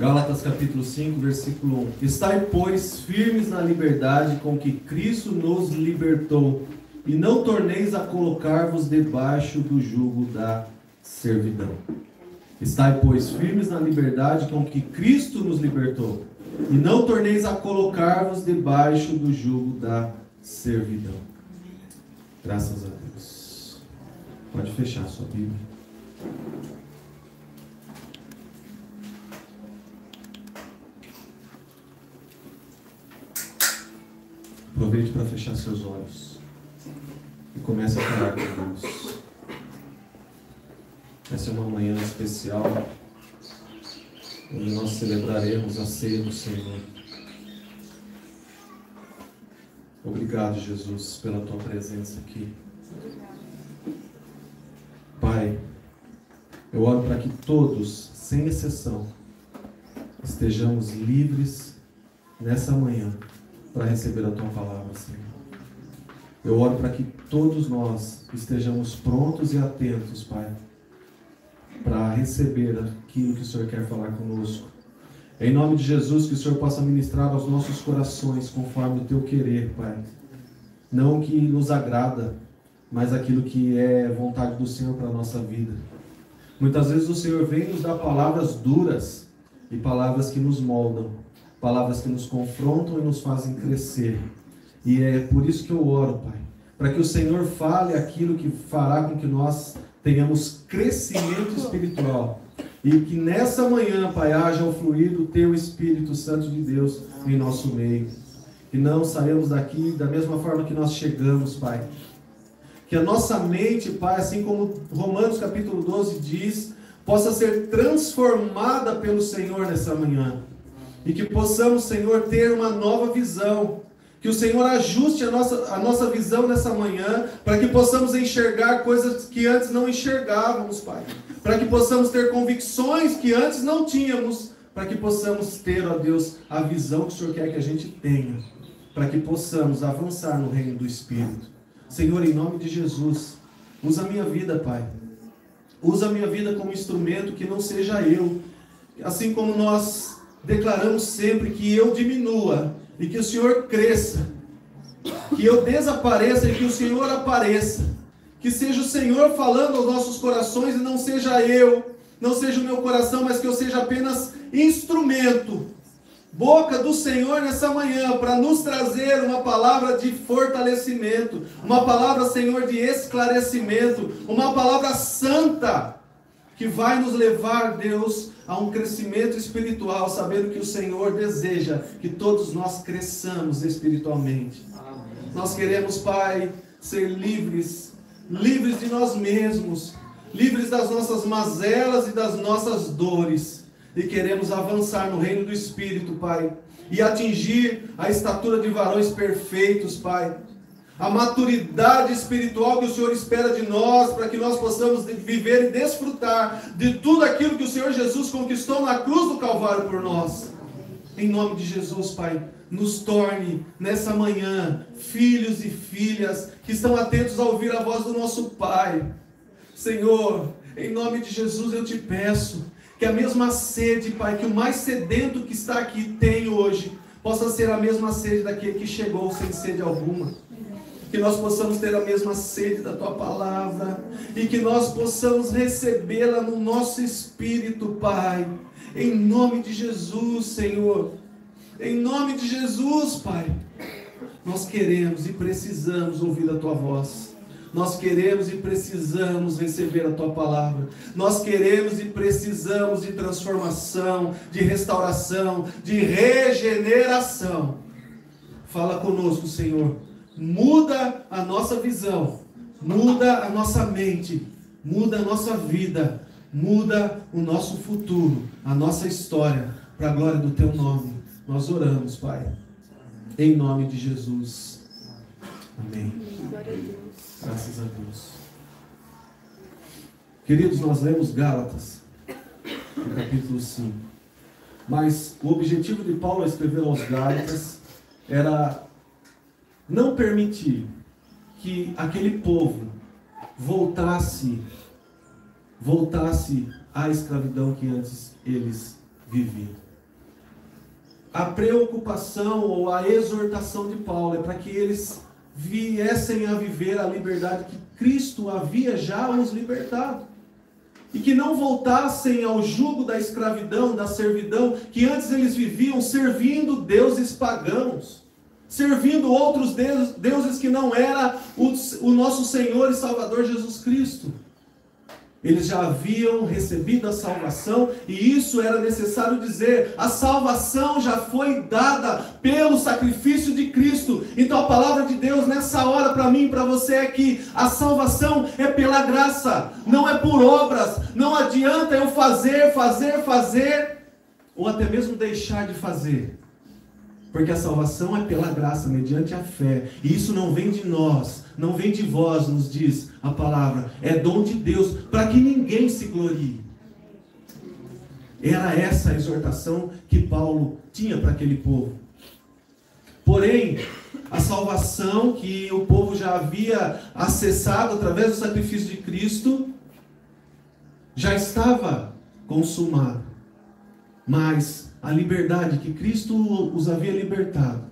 Gálatas capítulo 5, versículo 1. Estai, pois, firmes na liberdade com que Cristo nos libertou, e não torneis a colocar-vos debaixo do jugo da servidão. Estai, pois, firmes na liberdade com que Cristo nos libertou, e não torneis a colocar-vos debaixo do jugo da servidão. Graças a Deus. Pode fechar a sua Bíblia. Aproveite para fechar seus olhos e comece a falar com Deus. Essa é uma manhã especial, onde nós celebraremos a ceia do Senhor. Obrigado, Jesus, pela tua presença aqui. Pai, eu oro para que todos, sem exceção, estejamos livres nessa manhã para receber a tua palavra, Senhor. Eu oro para que todos nós estejamos prontos e atentos, Pai, para receber aquilo que o Senhor quer falar conosco. Em nome de Jesus, que o Senhor possa ministrar aos nossos corações conforme o teu querer, Pai. Não o que nos agrada, mas aquilo que é vontade do Senhor para a nossa vida. Muitas vezes o Senhor vem nos dar palavras duras e palavras que nos moldam, palavras que nos confrontam e nos fazem crescer. E é por isso que eu oro, Pai, para que o Senhor fale aquilo que fará com que nós tenhamos crescimento espiritual. E que nessa manhã, Pai, haja o fluir do Teu Espírito Santo de Deus em nosso meio. Que não saímos daqui da mesma forma que nós chegamos, Pai. Que a nossa mente, Pai, assim como Romanos capítulo 12 diz, possa ser transformada pelo Senhor nessa manhã. E que possamos, Senhor, ter uma nova visão. Que o Senhor ajuste a nossa visão nessa manhã, para que possamos enxergar coisas que antes não enxergávamos, Pai. Para que possamos ter convicções que antes não tínhamos, para que possamos ter, ó Deus, a visão que o Senhor quer que a gente tenha, para que possamos avançar no reino do Espírito. Senhor, em nome de Jesus, usa a minha vida, Pai. Usa a minha vida como instrumento, que não seja eu. Assim como nós declaramos sempre, que eu diminua e que o Senhor cresça, que eu desapareça e que o Senhor apareça, que seja o Senhor falando aos nossos corações e não seja eu, não seja o meu coração, mas que eu seja apenas instrumento, boca do Senhor nessa manhã, para nos trazer uma palavra de fortalecimento, uma palavra, Senhor, de esclarecimento, uma palavra santa, que vai nos levar, Deus, a um crescimento espiritual, sabendo que o Senhor deseja que todos nós cresçamos espiritualmente. Amém. Nós queremos, Pai, ser livres de nós mesmos, livres das nossas mazelas e das nossas dores, e queremos avançar no reino do Espírito, Pai, e atingir a estatura de varões perfeitos, Pai. A maturidade espiritual que o Senhor espera de nós, para que nós possamos viver e desfrutar de tudo aquilo que o Senhor Jesus conquistou na cruz do Calvário por nós. Em nome de Jesus, Pai, nos torne nessa manhã filhos e filhas que estão atentos a ouvir a voz do nosso Pai. Senhor, em nome de Jesus eu te peço que a mesma sede, Pai, que o mais sedento que está aqui tem hoje, possa ser a mesma sede daquele que chegou sem sede alguma. Que nós possamos ter a mesma sede da Tua Palavra, e que nós possamos recebê-la no nosso espírito, Pai, em nome de Jesus, Senhor, em nome de Jesus, Pai. Nós queremos e precisamos ouvir a Tua voz, nós queremos e precisamos receber a Tua Palavra, nós queremos e precisamos de transformação, de restauração, de regeneração. Fala conosco, Senhor. Muda a nossa visão, muda a nossa mente, muda a nossa vida, muda o nosso futuro, a nossa história, para a glória do Teu nome. Nós oramos, Pai, em nome de Jesus. Amém. Graças a Deus. Queridos, nós lemos Gálatas, no capítulo 5. Mas o objetivo de Paulo ao escrever aos Gálatas era não permitir que aquele povo voltasse à escravidão que antes eles viviam. a preocupação ou a exortação de Paulo é para que eles viessem a viver a liberdade que Cristo havia já os libertado. E que não voltassem ao jugo da escravidão, da servidão, que antes eles viviam servindo deuses pagãos, servindo outros deuses que não era o nosso Senhor e Salvador Jesus Cristo. Eles já haviam recebido a salvação, e isso era necessário dizer. A salvação já foi dada pelo sacrifício de Cristo. Então a palavra de Deus nessa hora para mim e para você é que a salvação é pela graça, não é por obras. Não adianta eu fazer, ou até mesmo deixar de fazer. Porque a salvação é pela graça, mediante a fé. E isso não vem de nós, não vem de vós, nos diz a palavra. É dom de Deus, para que ninguém se glorie. Era essa a exortação que Paulo tinha para aquele povo. Porém, a salvação que o povo já havia acessado através do sacrifício de Cristo, já estava consumada. Mas a liberdade que Cristo os havia libertado,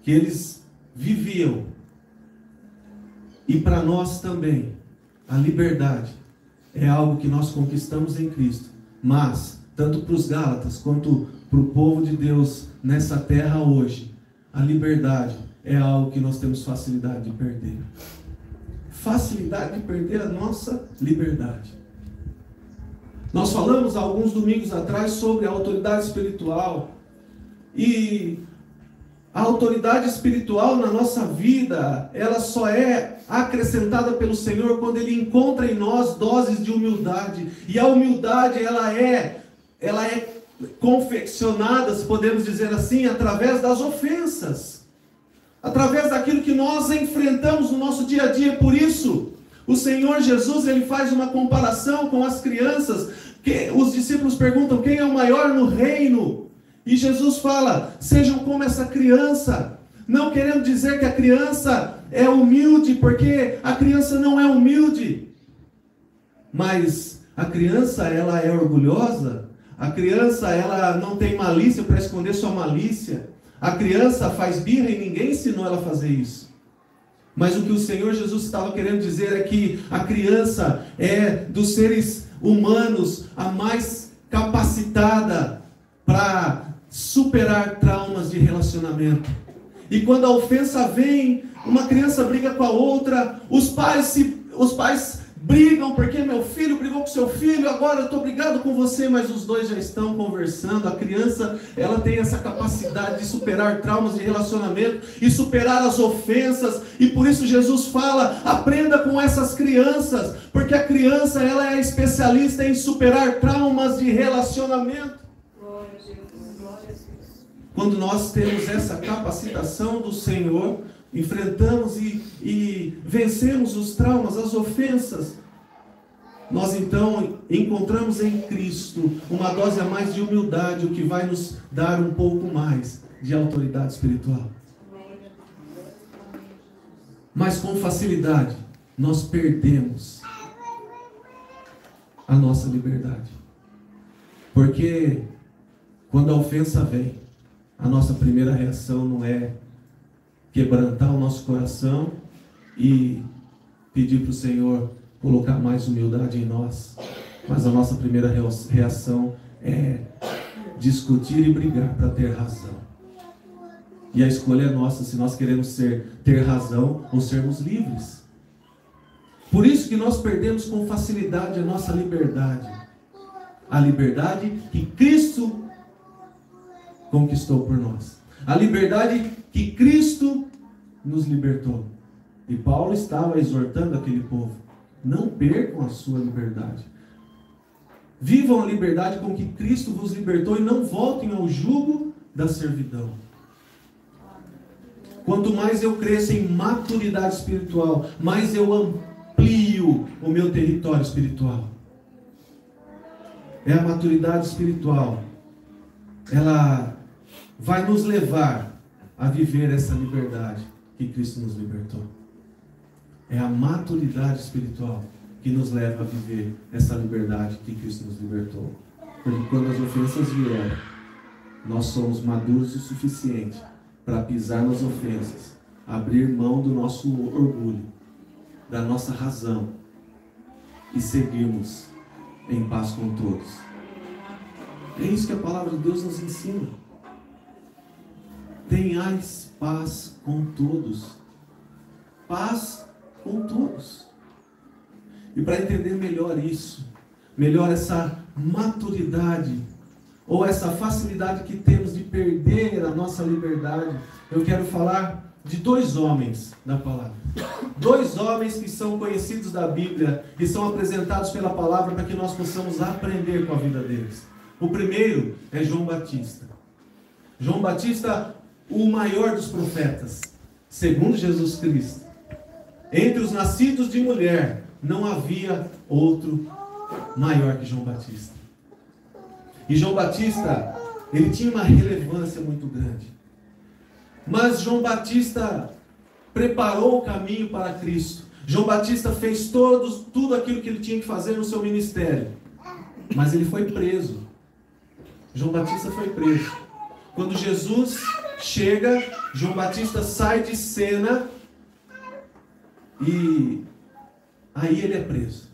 que eles viviam, e para nós também, a liberdade é algo que nós conquistamos em Cristo, mas, tanto para os Gálatas, quanto para o povo de Deus nessa terra hoje, a liberdade é algo que nós temos facilidade de perder. Facilidade de perder a nossa liberdade. Nós falamos há alguns domingos atrás sobre a autoridade espiritual. E a autoridade espiritual na nossa vida, ela só é acrescentada pelo Senhor quando Ele encontra em nós doses de humildade. E a humildade, ela é confeccionada, se podemos dizer assim, através das ofensas. Através daquilo que nós enfrentamos no nosso dia a dia. Por isso, o Senhor Jesus, Ele faz uma comparação com as crianças. Que os discípulos perguntam quem é o maior no reino. E Jesus fala, sejam como essa criança. Não querendo dizer que a criança é humilde, porque a criança não é humilde. Mas a criança, ela é orgulhosa. A criança, ela não tem malícia para esconder sua malícia. A criança faz birra e ninguém ensinou ela a fazer isso. Mas o que o Senhor Jesus estava querendo dizer é que a criança é dos seres humanos a mais capacitada para superar traumas de relacionamento. E quando a ofensa vem, uma criança briga com a outra, os pais brigam porque meu filho brigou com seu filho, agora eu estou brigado com você, mas os dois já estão conversando. A criança, ela tem essa capacidade de superar traumas de relacionamento e superar as ofensas, e por isso Jesus fala, aprenda com essas crianças, porque a criança, ela é especialista em superar traumas de relacionamento. Quando nós temos essa capacitação do Senhor, enfrentamos e vencemos os traumas, as ofensas, nós então encontramos em Cristo uma dose a mais de humildade, o que vai nos dar um pouco mais de autoridade espiritual. Mas com facilidade nós perdemos a nossa liberdade, porque quando a ofensa vem, a nossa primeira reação não é quebrantar o nosso coração e pedir para o Senhor colocar mais humildade em nós. Mas a nossa primeira reação é discutir e brigar para ter razão. E a escolha é nossa, se nós queremos ter razão ou sermos livres. Por isso que nós perdemos com facilidade a nossa liberdade. A liberdade que Cristo conquistou por nós. A liberdade que Cristo nos libertou. E Paulo estava exortando aquele povo: não percam a sua liberdade. Vivam a liberdade com que Cristo vos libertou e não voltem ao jugo da servidão. Quanto mais eu cresço em maturidade espiritual, mais eu amplio o meu território espiritual. É a maturidade espiritual. Ela vai nos levar a viver essa liberdade que Cristo nos libertou. É a maturidade espiritual que nos leva a viver essa liberdade que Cristo nos libertou. Porque quando as ofensas vierem, nós somos maduros o suficiente para pisar nas ofensas, abrir mão do nosso orgulho, da nossa razão e seguirmos em paz com todos. É isso que a palavra de Deus nos ensina. Tenhais paz com todos. Paz com todos. E para entender melhor isso, melhor essa maturidade, ou essa facilidade que temos de perder a nossa liberdade, eu quero falar de 2 homens da palavra. 2 homens que são conhecidos da Bíblia, que são apresentados pela palavra para que nós possamos aprender com a vida deles. O primeiro é João Batista. João Batista, o maior dos profetas, segundo Jesus Cristo. Entre os nascidos de mulher, não havia outro maior que João Batista. E João Batista, ele tinha uma relevância muito grande. Mas João Batista preparou o caminho para Cristo. João Batista fez tudo aquilo que ele tinha que fazer no seu ministério. Mas ele foi preso. João Batista foi preso. Quando Jesus chega, João Batista sai de cena e aí ele é preso.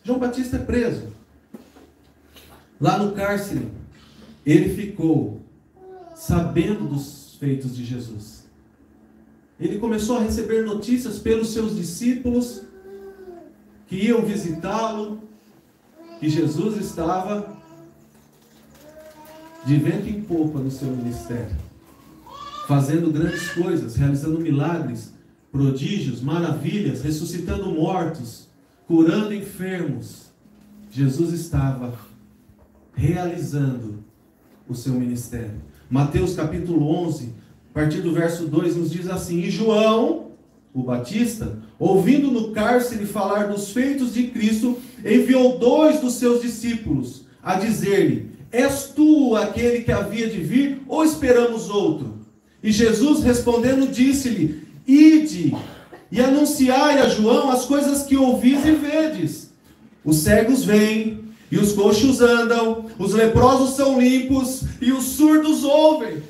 João Batista é preso. Lá no cárcere, ele ficou sabendo dos feitos de Jesus. Ele começou a receber notícias pelos seus discípulos que iam visitá-lo, que Jesus estava de vento em popa no seu ministério, fazendo grandes coisas, realizando milagres, prodígios, maravilhas, ressuscitando mortos, curando enfermos. Jesus estava realizando o seu ministério. Mateus capítulo 11, a partir do verso 2, nos diz assim: E João, o Batista, ouvindo no cárcere falar dos feitos de Cristo, enviou 2 dos seus discípulos a dizer-lhe: És tu aquele que havia de vir, ou esperamos outro? E Jesus respondendo disse-lhe: Ide e anunciai a João as coisas que ouvis e vedes. Os cegos vêm, e os coxos andam, os leprosos são limpos, e os surdos ouvem.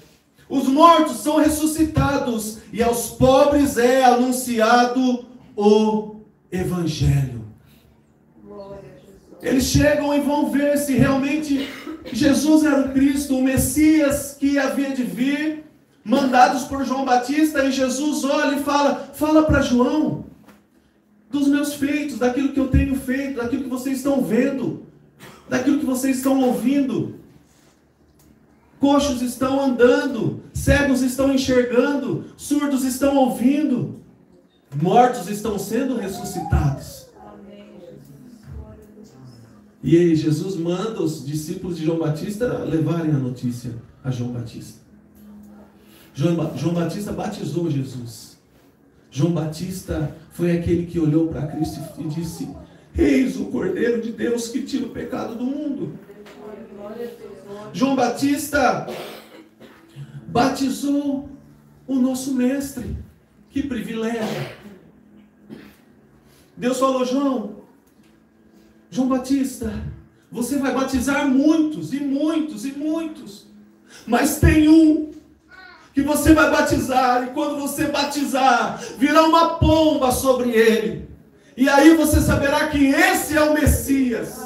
Os mortos são ressuscitados, e aos pobres é anunciado o Evangelho. Eles chegam e vão ver se realmente Jesus era o Cristo, o Messias que havia de vir, mandados por João Batista. E Jesus olha e fala para João dos meus feitos, daquilo que eu tenho feito, daquilo que vocês estão vendo, daquilo que vocês estão ouvindo. Coxos estão andando, cegos estão enxergando, surdos estão ouvindo, mortos estão sendo ressuscitados. E aí Jesus manda os discípulos de João Batista levarem a notícia a João Batista. João Batista batizou Jesus. João Batista foi aquele que olhou para Cristo e disse: Eis o Cordeiro de Deus que tira o pecado do mundo. João Batista batizou o nosso mestre. Que privilégio. Deus falou: João Batista, você vai batizar muitos e muitos e muitos, mas tem um que você vai batizar, e quando você batizar, virá uma pomba sobre ele, e aí você saberá que esse é o Messias.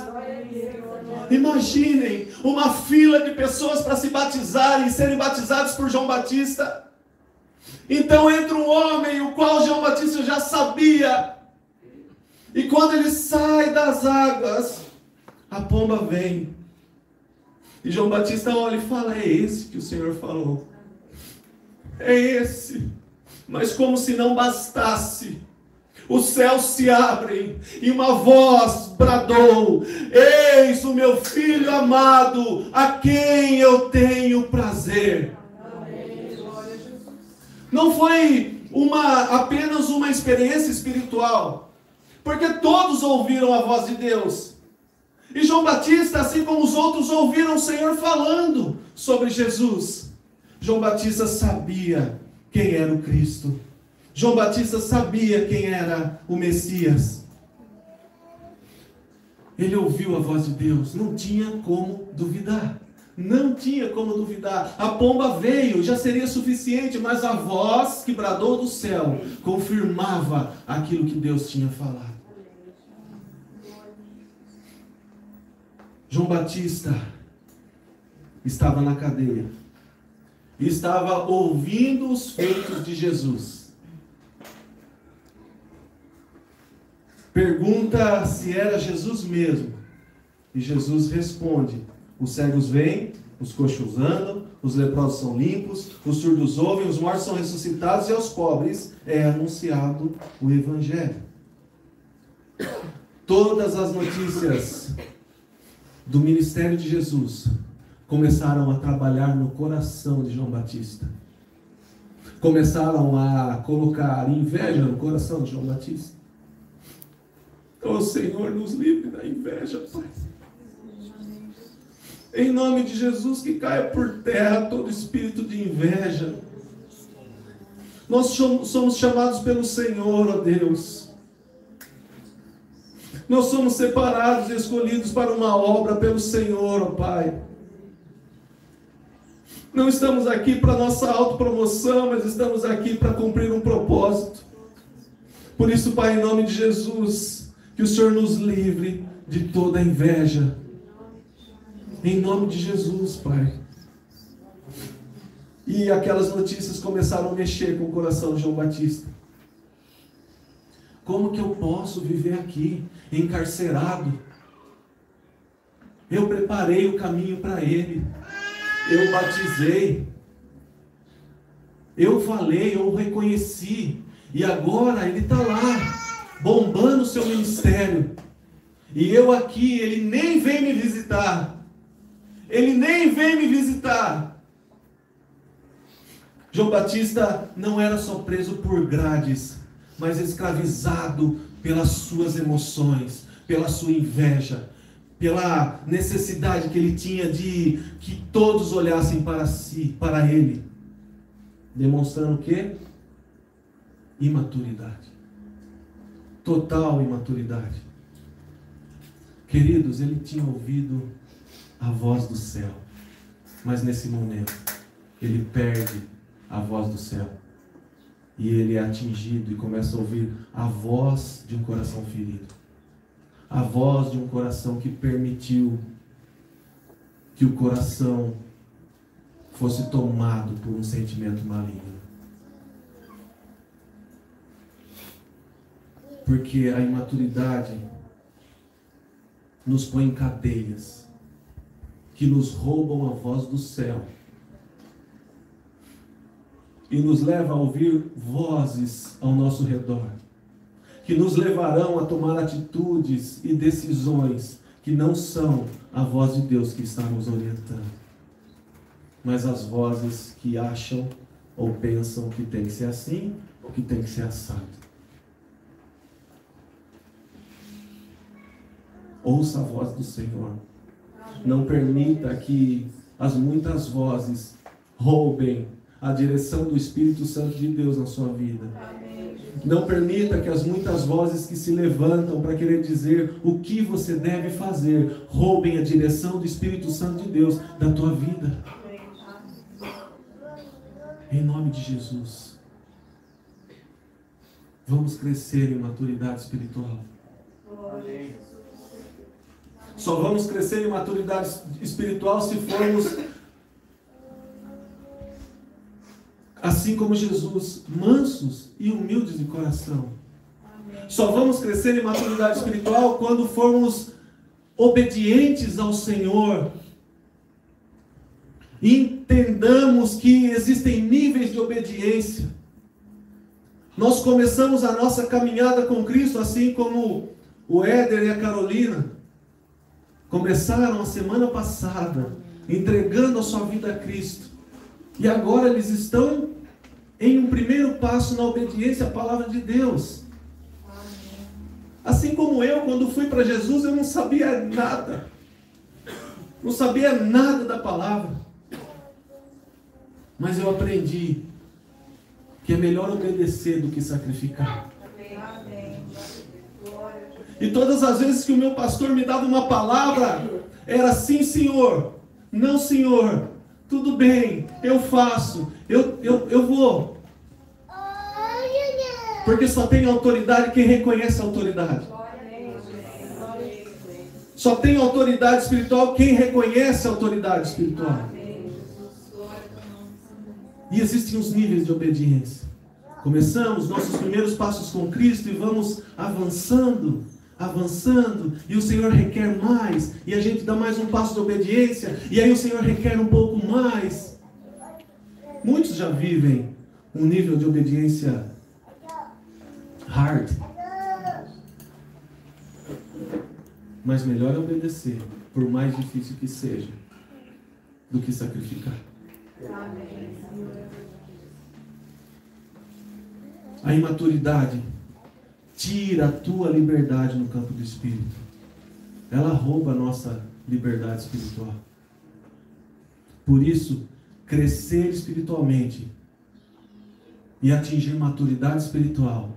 Imaginem uma fila de pessoas para se batizarem e serem batizados por João Batista. Então entra um homem, o qual João Batista já sabia, e quando ele sai das águas, a pomba vem, e João Batista olha e fala: é esse que o Senhor falou, é esse. Mas como se não bastasse, os céus se abrem e uma voz bradou: eis o meu filho amado, a quem eu tenho prazer. Não foi apenas uma experiência espiritual, porque todos ouviram a voz de Deus. E João Batista, assim como os outros, ouviram o Senhor falando sobre Jesus. João Batista sabia quem era o Cristo. João Batista sabia quem era o Messias. Ele ouviu a voz de Deus, não tinha como duvidar, Não tinha como duvidar. A pomba veio, já seria suficiente, mas a voz que bradou do céu confirmava aquilo que Deus tinha falado. João Batista estava na cadeia e estava ouvindo os feitos de Jesus. Pergunta se era Jesus mesmo. E Jesus responde: os cegos veem, os coxos andam, os leprosos são limpos, os surdos ouvem, os mortos são ressuscitados e aos pobres é anunciado o Evangelho. Todas as notícias do ministério de Jesus começaram a trabalhar no coração de João Batista. Começaram a colocar inveja no coração de João Batista. Oh, Senhor, nos livre da inveja, Pai. Em nome de Jesus, que caia por terra todo espírito de inveja. Nós somos chamados pelo Senhor, ó Deus. Nós somos separados e escolhidos para uma obra pelo Senhor, ó Pai. Não estamos aqui para nossa autopromoção, mas estamos aqui para cumprir um propósito. Por isso, Pai, em nome de Jesus, que o Senhor nos livre de toda inveja. Em nome de Jesus, Pai. E aquelas notícias começaram a mexer com o coração de João Batista. Como que eu posso viver aqui, encarcerado? Eu preparei o caminho para ele. Eu batizei. Eu falei, eu reconheci. E agora ele está lá, bombando o seu ministério. E eu aqui, ele nem vem me visitar. Ele nem vem me visitar. João Batista não era só preso por grades, mas escravizado pelas suas emoções, pela sua inveja, pela necessidade que ele tinha de que todos olhassem para si, para ele, demonstrando o quê? Imaturidade. Total imaturidade. Queridos, ele tinha ouvido a voz do céu, mas nesse momento ele perde a voz do céu e ele é atingido e começa a ouvir a voz de um coração ferido, a voz de um coração que permitiu que o coração fosse tomado por um sentimento maligno. Porque a imaturidade nos põe em cadeias que nos roubam a voz do céu e nos leva a ouvir vozes ao nosso redor, que nos levarão a tomar atitudes e decisões que não são a voz de Deus que está nos orientando, mas as vozes que acham ou pensam que tem que ser assim ou que tem que ser assado. Ouça a voz do Senhor. Não permita que as muitas vozes roubem a direção do Espírito Santo de Deus na sua vida. Não permita que as muitas vozes que se levantam para querer dizer o que você deve fazer roubem a direção do Espírito Santo de Deus da tua vida. Em nome de Jesus. Vamos crescer em maturidade espiritual. Só vamos crescer em maturidade espiritual se formos, assim como Jesus, mansos e humildes de coração. Só vamos crescer em maturidade espiritual quando formos obedientes ao Senhor. Entendamos que existem níveis de obediência. Nós começamos a nossa caminhada com Cristo, assim como o Éder e a Carolina começaram a semana passada, entregando a sua vida a Cristo. E agora eles estão em um primeiro passo na obediência à palavra de Deus. Assim como eu, quando fui para Jesus, eu não sabia nada. Não sabia nada da palavra. Mas eu aprendi que é melhor obedecer do que sacrificar. E todas as vezes que o meu pastor me dava uma palavra, era sim, Senhor. Não, Senhor, tudo bem, eu faço, eu vou. Porque só tem autoridade quem reconhece a autoridade. Só tem autoridade espiritual quem reconhece a autoridade espiritual. E existem os níveis de obediência. Começamos nossos primeiros passos com Cristo e vamos avançando, e o Senhor requer mais, e a gente dá mais um passo de obediência, e aí o Senhor requer um pouco mais. Muitos já vivem um nível de obediência hard. Mas melhor é obedecer, por mais difícil que seja, do que sacrificar. A imaturidade tira a tua liberdade no campo do Espírito. Ela rouba a nossa liberdade espiritual. Por isso, crescer espiritualmente e atingir maturidade espiritual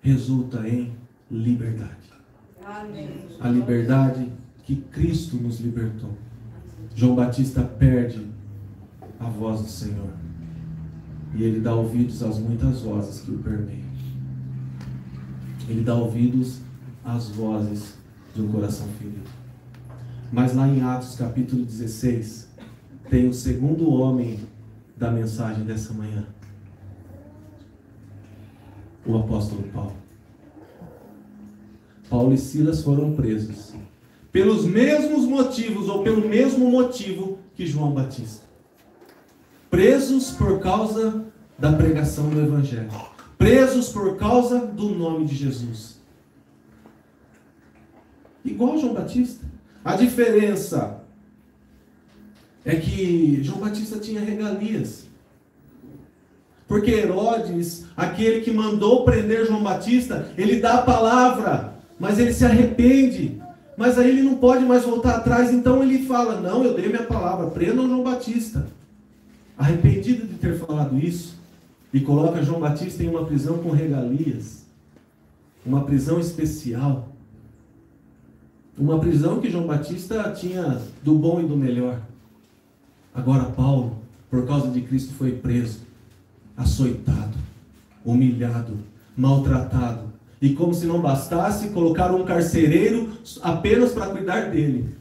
resulta em liberdade. A liberdade que Cristo nos libertou. João Batista perde a voz do Senhor. E ele dá ouvidos às muitas vozes que o permeiam. Ele dá ouvidos às vozes de um coração ferido. Mas lá em Atos capítulo 16, tem o segundo homem da mensagem dessa manhã. O apóstolo Paulo. Paulo e Silas foram presos. Pelos mesmos motivos, ou pelo mesmo motivo que João Batista. Presos por causa da pregação do Evangelho. Presos por causa do nome de Jesus. Igual João Batista. A diferença é que João Batista tinha regalias. Porque Herodes, aquele que mandou prender João Batista, ele dá a palavra, mas ele se arrepende. Mas aí ele não pode mais voltar atrás, então ele fala, não, eu dei minha palavra, prendam João Batista. Arrependido de ter falado isso, e coloca João Batista em uma prisão com regalias, uma prisão especial, uma prisão que João Batista tinha do bom e do melhor. Agora Paulo, por causa de Cristo, foi preso, açoitado, humilhado, maltratado, e como se não bastasse, colocaram um carcereiro apenas para cuidar dele.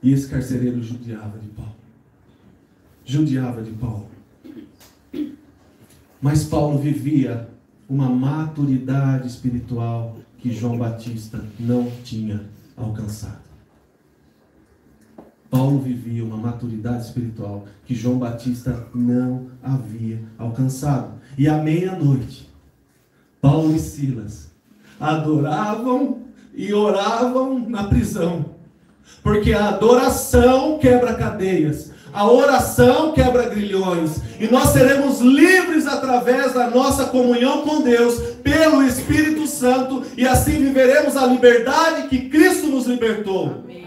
E esse carcereiro judiava de Paulo. Judiava de Paulo. Mas Paulo vivia uma maturidade espiritual que João Batista não tinha alcançado. Paulo vivia uma maturidade espiritual que João Batista não havia alcançado. E à meia-noite, Paulo e Silas adoravam e oravam na prisão. Porque a adoração quebra cadeias, a oração quebra grilhões, e nós seremos livres através da nossa comunhão com Deus, pelo Espírito Santo, e assim viveremos a liberdade que Cristo nos libertou. Amém.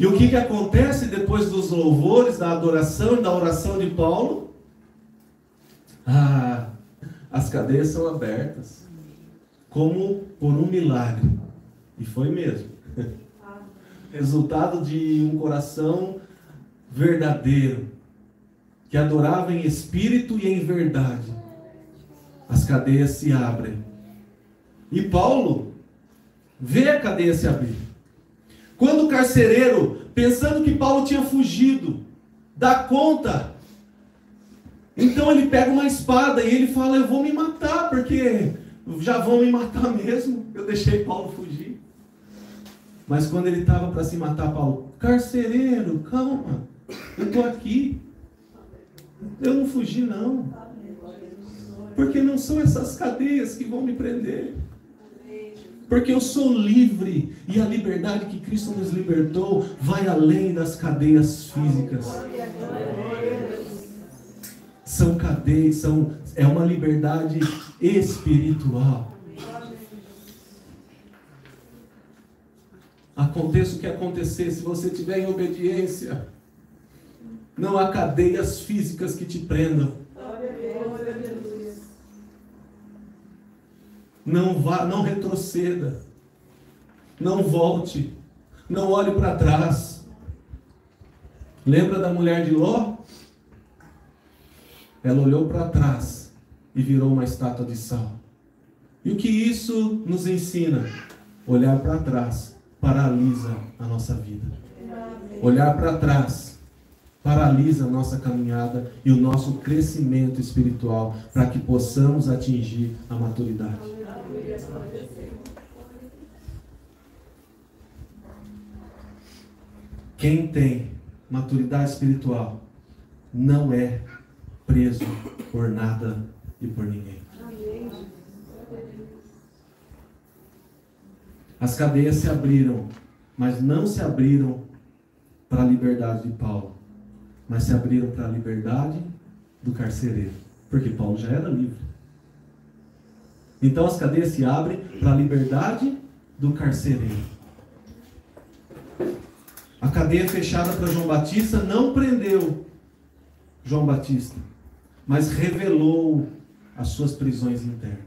E o que acontece depois dos louvores, da adoração e da oração de Paulo? As cadeias são abertas, como por um milagre, e foi mesmo. Resultado de um coração verdadeiro, que adorava em espírito e em verdade. As cadeias se abrem. E Paulo vê a cadeia se abrir. Quando o carcereiro, pensando que Paulo tinha fugido, dá conta, então ele pega uma espada e ele fala, eu vou me matar, porque já vão me matar mesmo, eu deixei Paulo fugir. Mas quando ele estava para se matar, Paulo, carcereiro, calma, eu estou aqui, eu não fugi não, porque não são essas cadeias que vão me prender, porque eu sou livre, e a liberdade que Cristo nos libertou vai além das cadeias físicas. São cadeias, é uma liberdade espiritual. Aconteça o que acontecer, se você estiver em obediência, não há cadeias físicas que te prendam. Não retroceda, não volte, Não olhe para trás. Lembra da mulher de Ló? Ela olhou para trás e virou uma estátua de sal. E o que isso nos ensina? Olhar para trás paralisa a nossa vida. Olhar para trás paralisa a nossa caminhada e o nosso crescimento espiritual para que possamos atingir a maturidade. Quem tem maturidade espiritual não é preso por nada e por ninguém. As cadeias se abriram, mas não se abriram para a liberdade de Paulo, mas se abriram para a liberdade do carcereiro, porque Paulo já era livre. Então as cadeias se abrem para a liberdade do carcereiro. A cadeia fechada para João Batista não prendeu João Batista, mas revelou as suas prisões internas.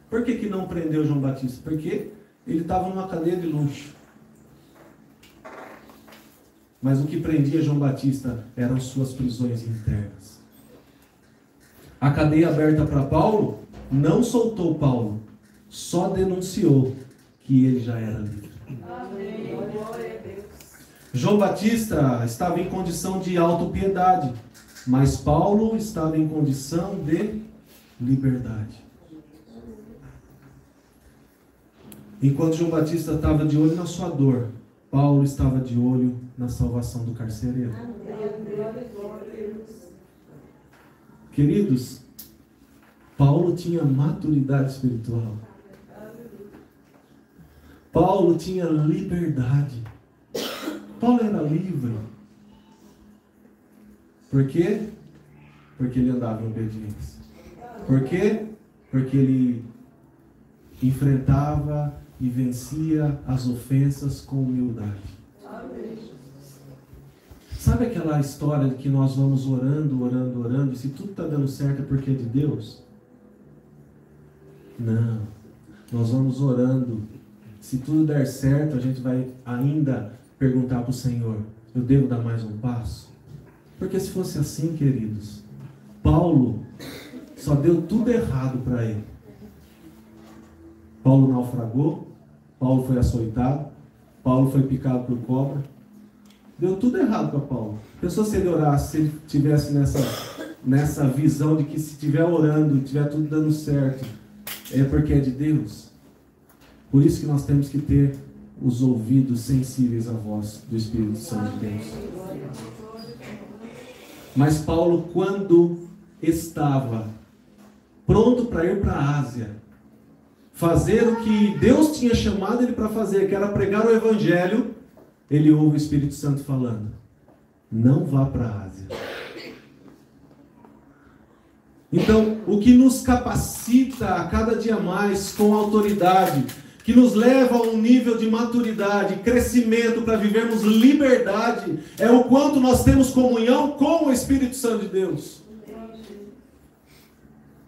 Por que não prendeu João Batista? Porque ele estava numa cadeia de luxo. Mas o que prendia João Batista eram suas prisões internas. A cadeia aberta para Paulo não soltou Paulo, só denunciou que ele já era livre. Amém. Glória a Deus. João Batista estava em condição de autopiedade, mas Paulo estava em condição de liberdade. Enquanto João Batista estava de olho na sua dor, Paulo estava de olho na salvação do carcereiro. Queridos, Paulo tinha maturidade espiritual. Paulo tinha liberdade. Paulo era livre. Por quê? Porque ele andava em obediência. Por quê? Porque ele enfrentava e vencia as ofensas com humildade. Sabe aquela história de que nós vamos orando, e se tudo está dando certo é porque é de Deus? Não. Nós vamos orando. Se tudo der certo, a gente vai ainda perguntar para o Senhor, eu devo dar mais um passo? Porque se fosse assim, queridos, Paulo só deu tudo errado para ele. Paulo naufragou, Paulo foi açoitado, Paulo foi picado por cobra. Deu tudo errado para Paulo. Pensou se ele orasse, se ele tivesse nessa visão de que se estiver orando, estiver tudo dando certo, é porque é de Deus. Por isso que nós temos que ter os ouvidos sensíveis à voz do Espírito Santo de Deus. Mas Paulo, quando estava pronto para ir para a Ásia, fazer o que Deus tinha chamado ele para fazer, que era pregar o Evangelho, ele ouve o Espírito Santo falando, não vá para a Ásia. Então, o que nos capacita a cada dia mais com autoridade, que nos leva a um nível de maturidade, crescimento para vivermos liberdade, é o quanto nós temos comunhão com o Espírito Santo de Deus.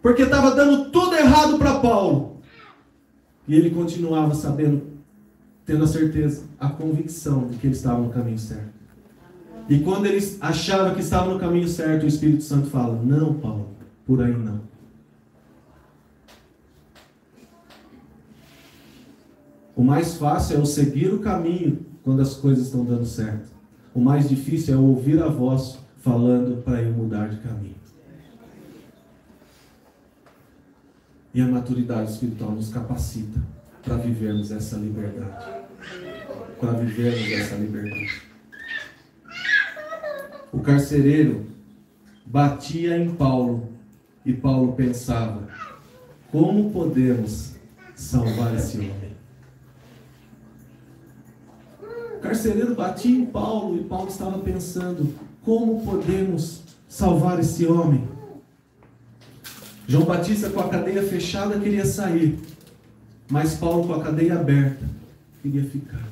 Porque estava dando tudo errado para Paulo. E ele continuava sabendo, tendo a certeza, a convicção de que ele estava no caminho certo. E quando ele achava que estava no caminho certo, o Espírito Santo fala, não, Paulo, por aí não. O mais fácil é eu seguir o caminho quando as coisas estão dando certo. O mais difícil é eu ouvir a voz falando para eu mudar de caminho. E a maturidade espiritual nos capacita para vivermos essa liberdade. Para vivermos essa liberdade. O carcereiro batia em Paulo e Paulo pensava, como podemos salvar esse homem? O carcereiro batia em Paulo e Paulo estava pensando, como podemos salvar esse homem? João Batista com a cadeia fechada queria sair, mas Paulo com a cadeia aberta queria ficar.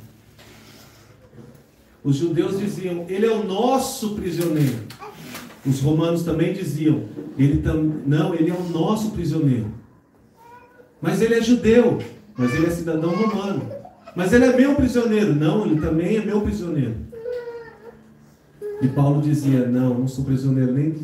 Os judeus diziam, ele é o nosso prisioneiro. Os romanos também diziam, ele é o nosso prisioneiro. Mas ele é judeu, mas ele é cidadão romano. Mas ele é meu prisioneiro. Não, ele também é meu prisioneiro. E Paulo dizia, não sou prisioneiro nem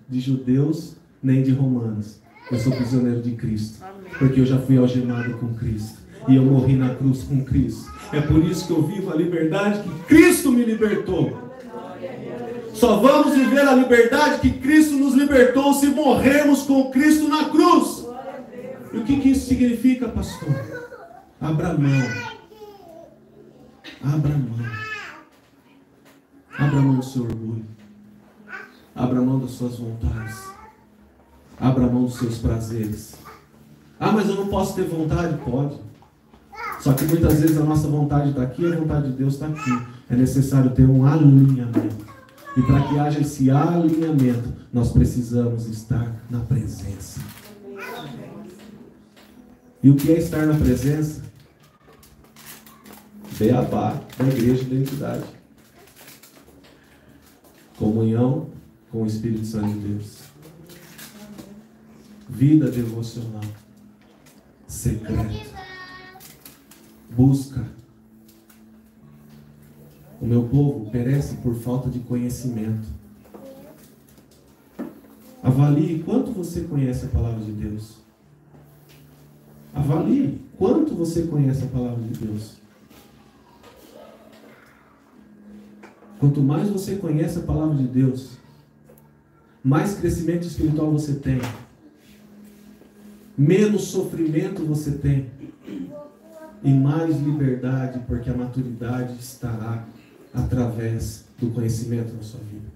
de judeus, nem de romanos. Eu sou prisioneiro de Cristo. Porque eu já fui algemado com Cristo. E eu morri na cruz com Cristo. É por isso que eu vivo a liberdade que Cristo me libertou. Só vamos viver a liberdade que Cristo nos libertou se morrermos com Cristo na cruz. E o que isso significa, pastor? Abra mão. Abra mão. Abra mão do seu orgulho. Abra mão das suas vontades. Abra mão dos seus prazeres. Ah, mas eu não posso ter vontade? Pode. Só que muitas vezes a nossa vontade está aqui e a vontade de Deus está aqui. É necessário ter um alinhamento. E para que haja esse alinhamento, nós precisamos estar na presença. E o que é estar na presença? Beabá da igreja de identidade. Comunhão com o Espírito Santo de Deus. Vida devocional. Secreta. Busca. O meu povo perece por falta de conhecimento. Avalie quanto você conhece a palavra de Deus. Avalie quanto você conhece a palavra de Deus. Quanto mais você conhece a palavra de Deus, mais crescimento espiritual você tem. Menos sofrimento você tem. E mais liberdade, porque a maturidade estará através do conhecimento na sua vida.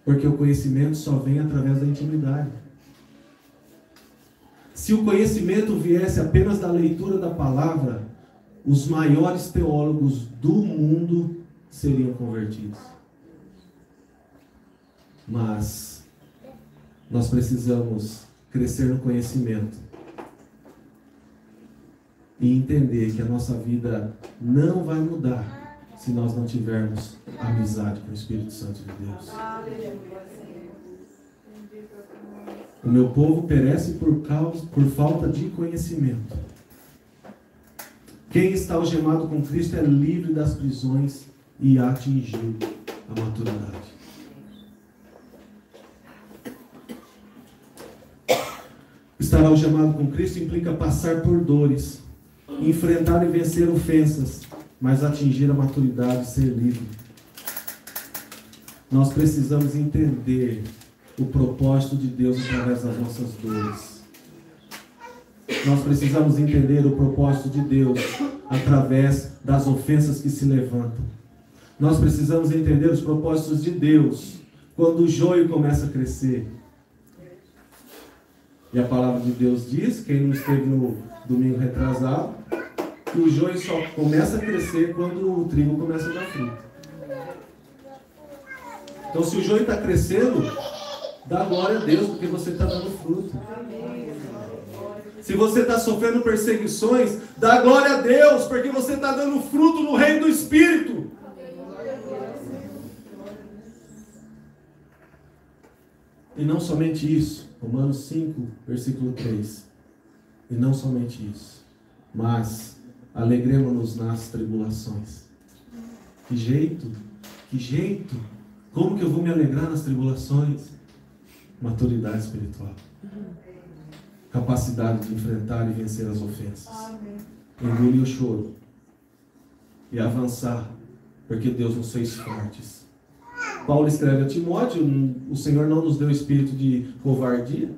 Porque o conhecimento só vem através da intimidade. Se o conhecimento viesse apenas da leitura da palavra, os maiores teólogos do mundo seriam convertidos. Mas nós precisamos crescer no conhecimento e entender que a nossa vida não vai mudar se nós não tivermos amizade com o Espírito Santo de Deus. O meu povo perece por falta de conhecimento. Quem está algemado com Cristo é livre das prisões e atingiu a maturidade. Estar algemado com Cristo implica passar por dores, enfrentar e vencer ofensas, mas atingir a maturidade e ser livre. Nós precisamos entender o propósito de Deus através das nossas dores. Nós precisamos entender o propósito de Deus através das ofensas que se levantam. Nós precisamos entender os propósitos de Deus quando o joio começa a crescer. E a palavra de Deus diz, quem não esteve no domingo retrasado, que o joio só começa a crescer quando o trigo começa a dar fruto. Então, se o joio está crescendo, dá glória a Deus, porque você está dando fruto. Se você está sofrendo perseguições, dá glória a Deus, porque você está dando fruto no reino do Espírito. E não somente isso, Romanos 5, versículo 3. E não somente isso, mas alegremos-nos nas tribulações. Que jeito? Que jeito? Como que eu vou me alegrar nas tribulações? Maturidade espiritual. Capacidade de enfrentar e vencer as ofensas. Engolir o choro. E avançar, porque Deus nos fez fortes. Paulo escreve a Timóteo, o Senhor não nos deu espírito de covardia,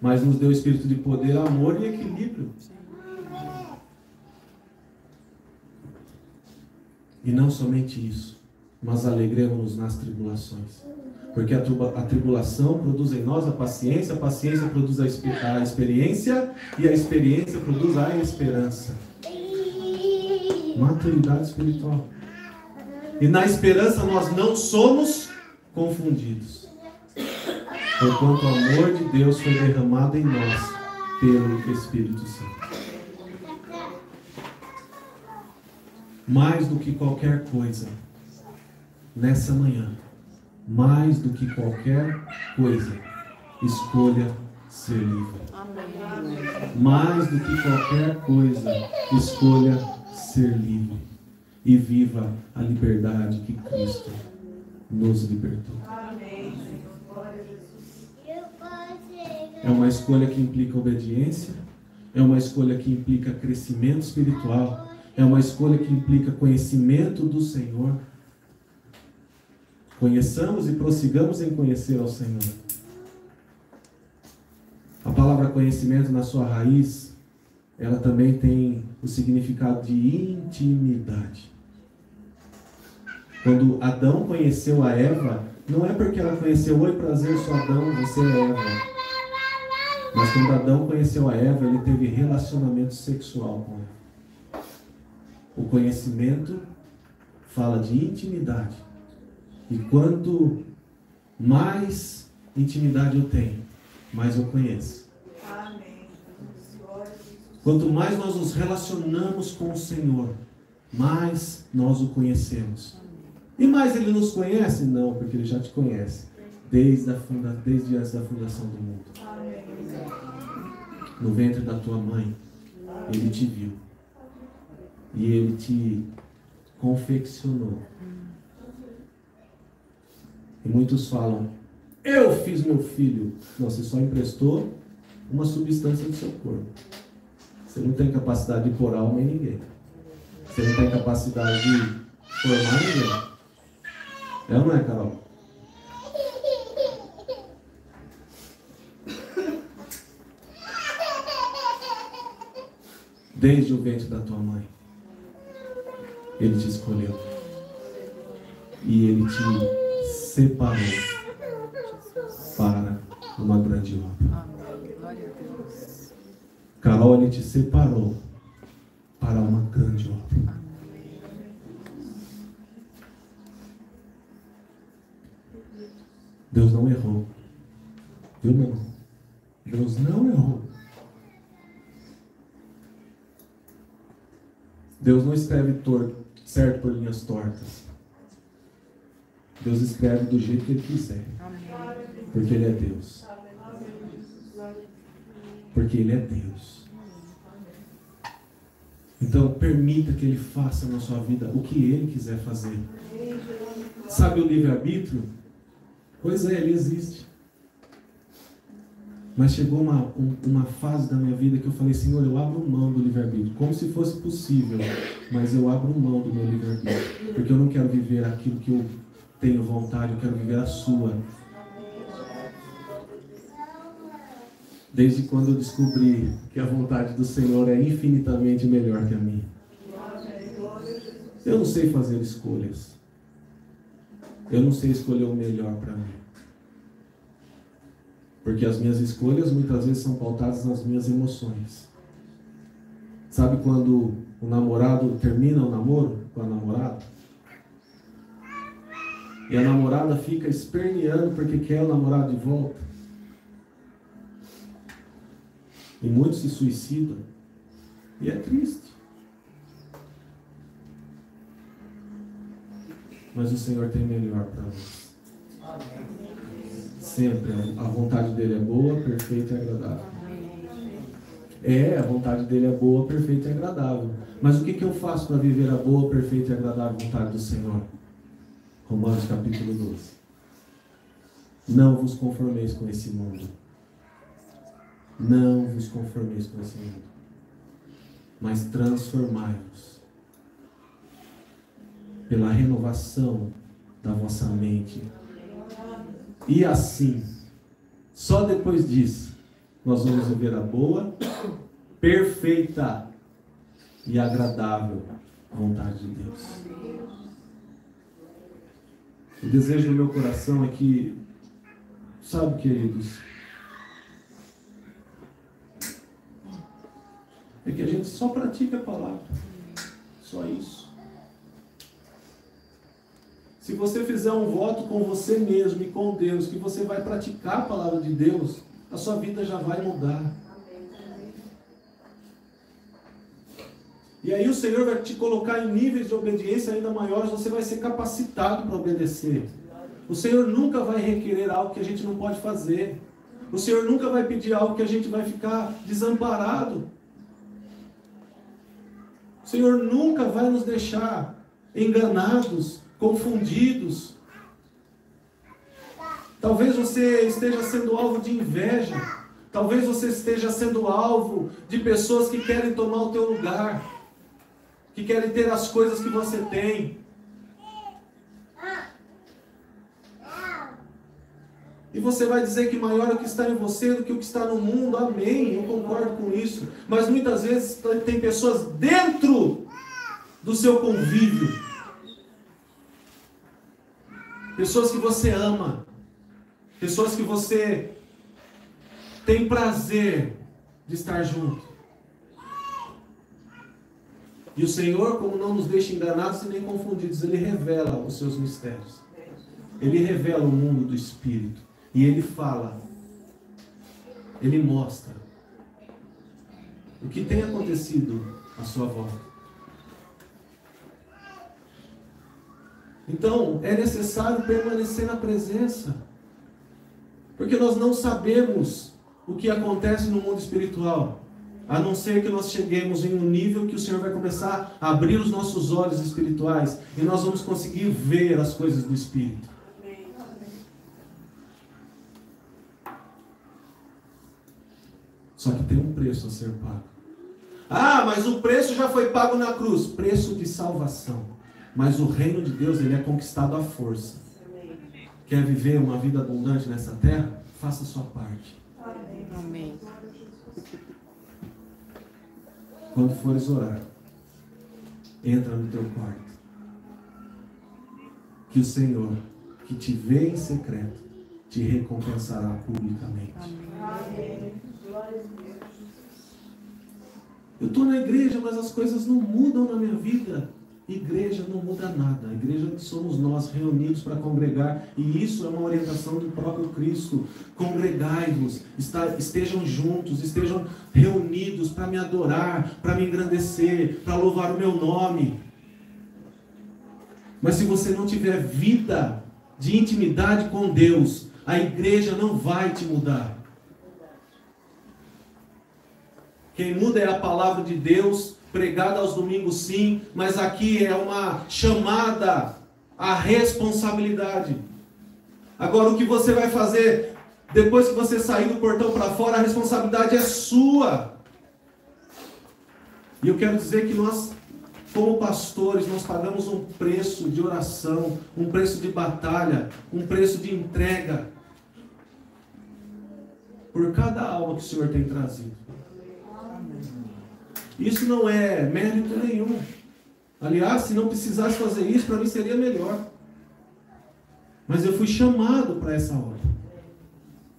mas nos deu espírito de poder, amor e equilíbrio. E não somente isso, mas alegremos-nos nas tribulações. Porque a tribulação produz em nós a paciência produz a experiência, e a experiência produz a esperança. Maturidade espiritual. E na esperança nós não somos confundidos. Porquanto o amor de Deus foi derramado em nós pelo Espírito Santo. Mais do que qualquer coisa, nessa manhã, mais do que qualquer coisa, escolha ser livre. Amém. Mais do que qualquer coisa, escolha ser livre e viva a liberdade que Cristo nos libertou. É uma escolha que implica obediência, é uma escolha que implica crescimento espiritual, é uma escolha que implica conhecimento do Senhor. Conheçamos e prossigamos em conhecer ao Senhor. A palavra conhecimento, na sua raiz, ela também tem o significado de intimidade. Quando Adão conheceu a Eva, não é porque ela conheceu, oi, prazer, sou Adão, você é Eva. Mas quando Adão conheceu a Eva, ele teve relacionamento sexual com ela. O conhecimento fala de intimidade. E quanto mais intimidade eu tenho, mais eu conheço. Quanto mais nós nos relacionamos com o Senhor, mais nós o conhecemos. E mais Ele nos conhece? Não, porque Ele já te conhece. Desde antes da fundação do mundo. No ventre da tua mãe, Ele te viu. E Ele te confeccionou. E muitos falam, eu fiz meu filho. Não, você só emprestou uma substância do seu corpo. Você não tem capacidade de pôr alma em ninguém. Você não tem capacidade de formar ninguém. É ou não é, Carol? Desde o ventre da tua mãe, Ele te escolheu. E Ele te separou para uma grande obra. Carol, Ele te separou para uma grande obra. Deus não errou. Viu, meu irmão? Deus não errou. Deus não escreve certo por linhas tortas. Deus escreve do jeito que Ele quiser. Porque Ele é Deus. Porque Ele é Deus. Então, permita que Ele faça na sua vida o que Ele quiser fazer. Sabe o livre-arbítrio? Pois é, ele existe. Mas chegou uma fase da minha vida que eu falei, Senhor, eu abro mão do livre-arbítrio. Como se fosse possível, mas eu abro mão do meu livre-arbítrio. Porque eu não quero viver aquilo que eu tenho vontade, eu quero viver a sua. Desde quando eu descobri que a vontade do Senhor é infinitamente melhor que a minha. Eu não sei fazer escolhas. Eu não sei escolher o melhor para mim. Porque as minhas escolhas muitas vezes são pautadas nas minhas emoções. Sabe quando o namorado termina o namoro com a namorada? E a namorada fica esperneando porque quer o namorado de volta. E muitos se suicidam. E é triste. Mas o Senhor tem melhor para nós. Sempre. A vontade dele é boa, perfeita e agradável. A vontade dele é boa, perfeita e agradável. Mas o que eu faço para viver a boa, perfeita e agradável vontade do Senhor? Romanos capítulo 12. Não vos conformeis com esse mundo. Não vos conformeis com esse mundo. Mas transformai-vos pela renovação da vossa mente. E assim, só depois disso, nós vamos viver a boa, perfeita e agradável vontade de Deus. O desejo do meu coração é que, sabe, queridos, é que a gente só pratique a palavra. Só isso. Se você fizer um voto com você mesmo e com Deus, que você vai praticar a palavra de Deus, a sua vida já vai mudar. E aí o Senhor vai te colocar em níveis de obediência ainda maiores, você vai ser capacitado para obedecer. O Senhor nunca vai requerer algo que a gente não pode fazer. O Senhor nunca vai pedir algo que a gente vai ficar desamparado. O Senhor nunca vai nos deixar enganados, confundidos. Talvez você esteja sendo alvo de inveja. Talvez você esteja sendo alvo de pessoas que querem tomar o teu lugar, que querem ter as coisas que você tem. E você vai dizer que maior é o que está em você do que o que está no mundo. Amém, eu concordo com isso. Mas muitas vezes tem pessoas dentro do seu convívio. Pessoas que você ama. Pessoas que você tem prazer de estar junto. E o Senhor, como não nos deixa enganados e nem confundidos, Ele revela os seus mistérios. Ele revela o mundo do Espírito. E Ele fala, Ele mostra o que tem acontecido à sua volta. Então, é necessário permanecer na presença, porque nós não sabemos o que acontece no mundo espiritual, a não ser que nós cheguemos em um nível que o Senhor vai começar a abrir os nossos olhos espirituais e nós vamos conseguir ver as coisas do Espírito. Só que tem um preço a ser pago. Ah, mas o preço já foi pago na cruz. Preço de salvação. Mas o reino de Deus, ele é conquistado à força. Quer viver uma vida abundante nessa terra? Faça a sua parte. Amém. Quando fores orar, entra no teu quarto. Que o Senhor, que te vê em secreto, te recompensará publicamente. Amém. Eu estou na igreja, mas as coisas não mudam na minha vida. Igreja não muda nada. A igreja somos nós reunidos para congregar. E isso é uma orientação do próprio Cristo. Congregai-vos, estejam juntos, estejam reunidos para me adorar, para me engrandecer, para louvar o meu nome. Mas se você não tiver vida de intimidade com Deus, a igreja não vai te mudar. Quem muda é a palavra de Deus, pregada aos domingos sim, mas aqui é uma chamada à responsabilidade. Agora o que você vai fazer depois que você sair do portão para fora, a responsabilidade é sua. E eu quero dizer que nós, como pastores, nós pagamos um preço de oração, um preço de batalha, um preço de entrega, por cada alma que o Senhor tem trazido. Isso não é mérito nenhum. Aliás, se não precisasse fazer isso, para mim seria melhor. Mas eu fui chamado para essa obra.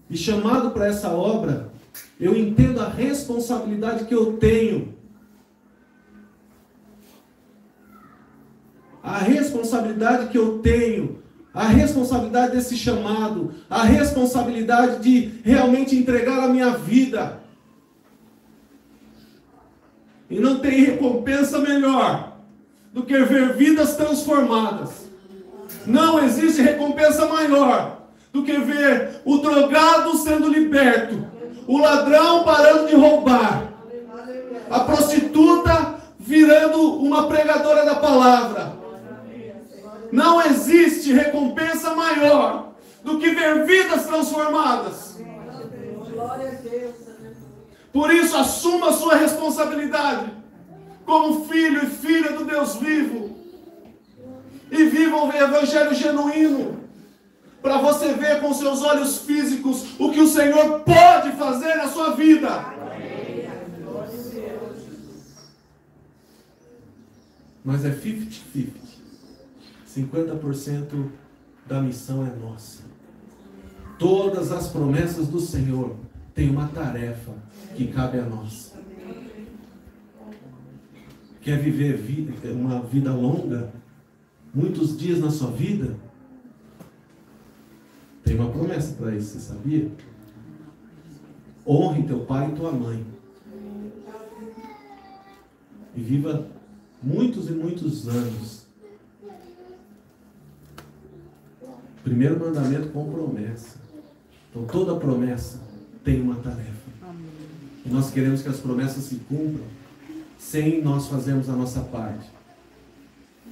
E chamado para essa obra, eu entendo a responsabilidade que eu tenho. A responsabilidade que eu tenho. A responsabilidade desse chamado. A responsabilidade de realmente entregar a minha vida. E não tem recompensa melhor do que ver vidas transformadas. Não existe recompensa maior do que ver o drogado sendo liberto, o ladrão parando de roubar, a prostituta virando uma pregadora da palavra. Não existe recompensa maior do que ver vidas transformadas. Glória a Deus. Por isso, assuma a sua responsabilidade como filho e filha do Deus vivo. E viva o evangelho genuíno, para você ver com seus olhos físicos o que o Senhor pode fazer na sua vida. Mas é 50-50. 50% da missão é nossa. Todas as promessas do Senhor têm uma tarefa que cabe a nós. Quer viver uma vida longa? Muitos dias na sua vida? Tem uma promessa para isso, você sabia? Honre teu pai e tua mãe. E viva muitos e muitos anos. Primeiro mandamento com promessa. Então toda promessa tem uma tarefa. E nós queremos que as promessas se cumpram sem nós fazermos a nossa parte.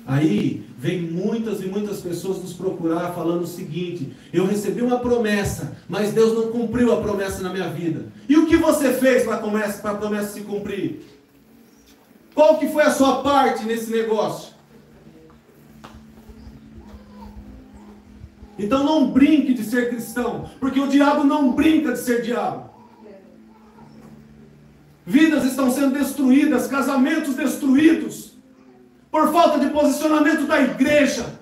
Aí vem muitas e muitas pessoas nos procurar falando o seguinte: eu recebi uma promessa, mas Deus não cumpriu a promessa na minha vida. E o que você fez para a promessa se cumprir? Qual que foi a sua parte nesse negócio? Então não brinque de ser cristão, porque o diabo não brinca de ser diabo. Vidas estão sendo destruídas, casamentos destruídos, por falta de posicionamento da igreja.